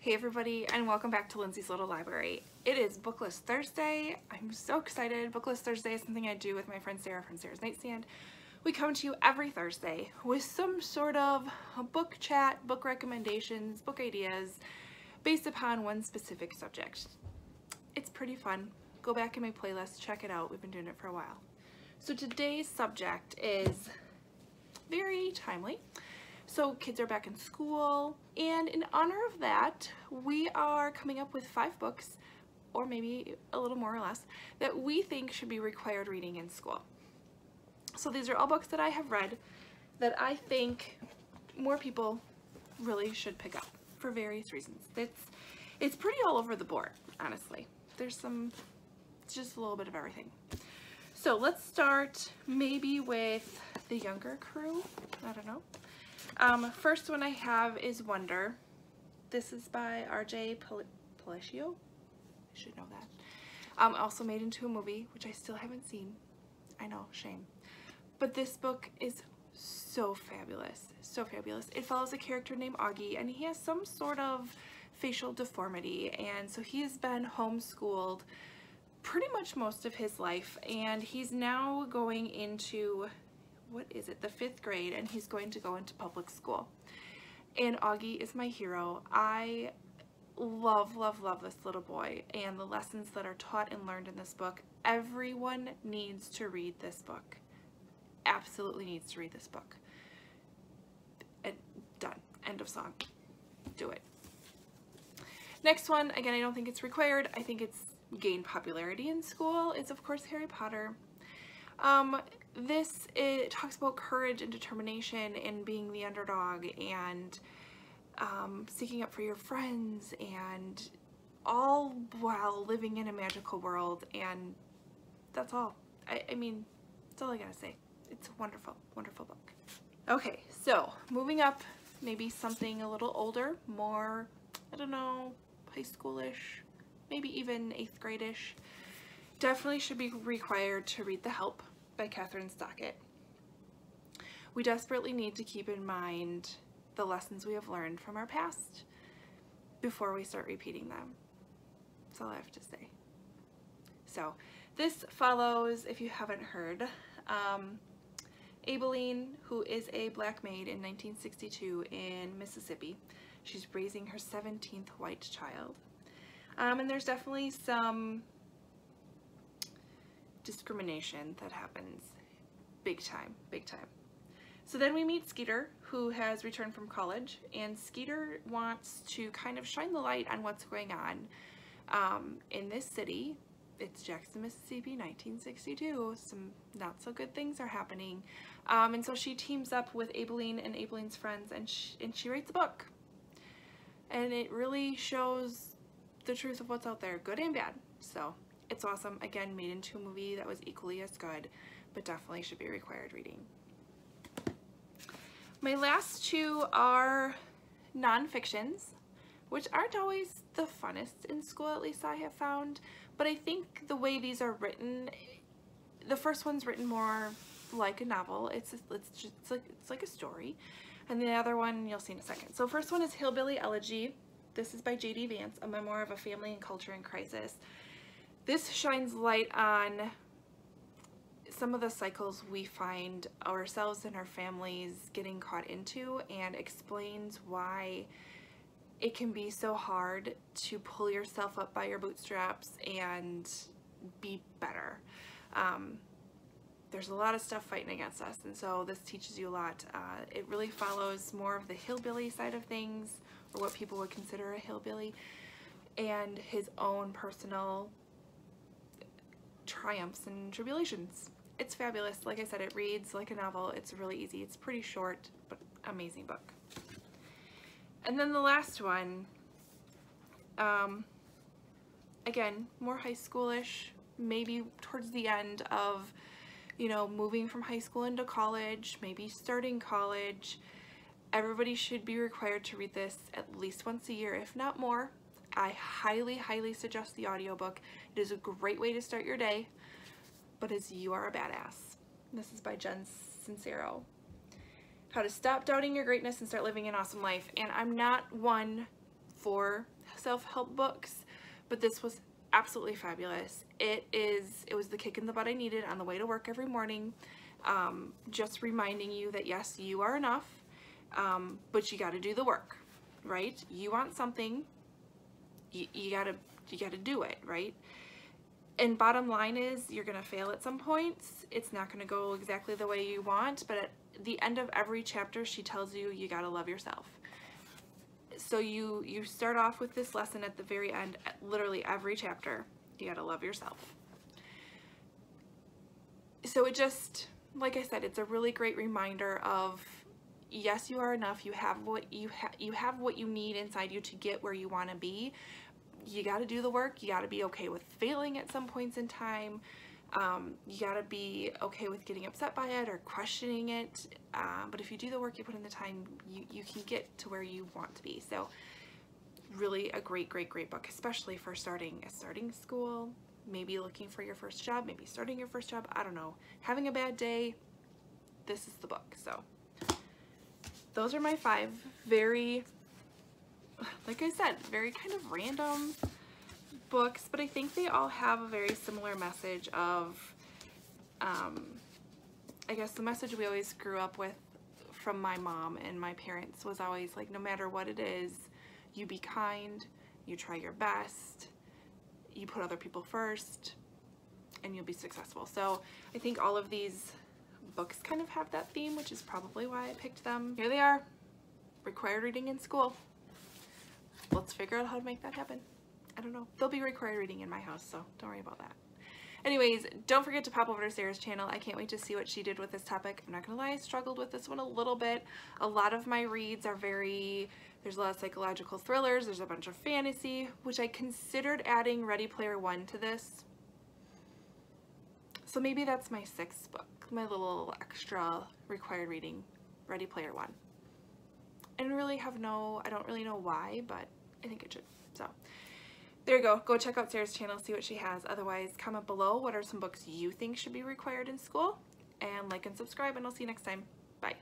Hey everybody, and welcome back to Lindsay's Little Library. It is BookList Thursday. I'm so excited. BookList Thursday is something I do with my friend Sarah from Sarah's Nightstand. We come to you every Thursday with some sort of a book chat, book recommendations, book ideas based upon one specific subject. It's pretty fun. Go back in my playlist, check it out. We've been doing it for a while. So today's subject is very timely. So kids are back in school, and in honor of that, we are coming up with 5 books, or maybe a little more or less, that we think should be required reading in school. So these are all books that I have read that I think more people really should pick up for various reasons. It's pretty all over the board, honestly. There's just a little bit of everything. So let's start maybe with the younger crew. I don't know. First one I have is Wonder. This is by R.J. Palacio. I should know that. Also made into a movie, which I still haven't seen. I know, shame. But this book is so fabulous, so fabulous. It follows a character named Augie, and he has some sort of facial deformity, and so he's been homeschooled pretty much most of his life, and he's now going into, what is it, the 5th grade, and he's going to go into public school. And Augie is my hero. I love, love, love this little boy and the lessons that are taught and learned in this book. Everyone needs to read this book. Absolutely needs to read this book. And done. End of song. Do it. Next one, again, I don't think it's required. I think it's gained popularity in school. It's of course Harry Potter. It talks about courage and determination and being the underdog and sticking up for your friends, and all while living in a magical world, and that's all. I mean, that's all I gotta say. It's a wonderful, wonderful book. Okay, so moving up, maybe something a little older, more, I don't know, high schoolish, maybe even 8th grade-ish. Definitely should be required to read The Help by Catherine Stockett. We desperately need to keep in mind the lessons we have learned from our past before we start repeating them. That's all I have to say. So this follows, if you haven't heard, Abilene, who is a black maid in 1962 in Mississippi. She's raising her 17th white child. And there's definitely some discrimination that happens big time, big time. So then we meet Skeeter, who has returned from college, and Skeeter wants to kind of shine the light on what's going on in this city. It's Jackson, Mississippi, 1962. Some not so good things are happening. And so she teams up with Abilene and Abilene's friends, and she writes a book. And it really shows the truth of what's out there, good and bad. So it's awesome. Again, made into a movie that was equally as good, but definitely should be required reading. My last 2 are nonfictions, which aren't always the funnest in school, at least I have found, but I think the way these are written, the first one's written more like a novel. It's like a story, and the other one you'll see in a second. So first one is Hillbilly Elegy. This is by J.D. Vance, a memoir of a family and culture in crisis. This shines light on some of the cycles we find ourselves and our families getting caught into, and explains why it can be so hard to pull yourself up by your bootstraps and be better. There's a lot of stuff fighting against us, and so this teaches you a lot. It really follows more of the hillbilly side of things, or what people would consider a hillbilly, and his own personal triumphs and tribulations. It's fabulous. Like I said, it reads like a novel. It's really easy. It's pretty short, but amazing book. And then the last one, again, more high schoolish, maybe towards the end of, you know, moving from high school into college, maybe starting college. Everybody should be required to read this at least once a year, if not more. I highly, highly suggest the audiobook. It is a great way to start your day, but it's You Are a Badass. This is by Jen Sincero. How to stop doubting your greatness and start living an awesome life. And I'm not one for self-help books, but this was absolutely fabulous. It was the kick in the butt I needed on the way to work every morning. Just reminding you that yes, you are enough, but you got to do the work, right? You want something, you gotta do it, right? And bottom line is, you're gonna fail at some points. It's not gonna go exactly the way you want, but at the end of every chapter, she tells you you gotta love yourself. So you start off with this lesson at the very end, at literally every chapter, you gotta love yourself. So it just, like I said, it's a really great reminder of, yes, you are enough. You have what you need inside you to get where you want to be. You got to do the work. You got to be okay with failing at some points in time. You got to be okay with getting upset by it or questioning it. But if you do the work, you put in the time, you can get to where you want to be. So really a great book, especially for starting school, maybe looking for your first job, maybe starting your first job, I don't know, having a bad day. This is the book. So those are my 5 very, like I said, very kind of random books, but I think they all have a very similar message of, I guess the message we always grew up with from my mom and my parents was always like, no matter what it is, you be kind, you try your best, you put other people first, and you'll be successful. So I think all of these books kind of have that theme, which is probably why I picked them. Here they are, required reading in school. Let's figure out how to make that happen. I don't know. There'll be required reading in my house, so don't worry about that. Anyways, don't forget to pop over to Sarah's channel. I can't wait to see what she did with this topic. I'm not gonna lie, I struggled with this one a little bit. A lot of my reads are there's a lot of psychological thrillers, there's a bunch of fantasy, which I considered adding Ready Player One to this. So maybe that's my 6th book, my little extra required reading, Ready Player One. I don't really know why, but I think it should. So there you go. Go check out Sarah's channel, see what she has. Otherwise, comment below what are some books you think should be required in school, and like and subscribe, and I'll see you next time. Bye.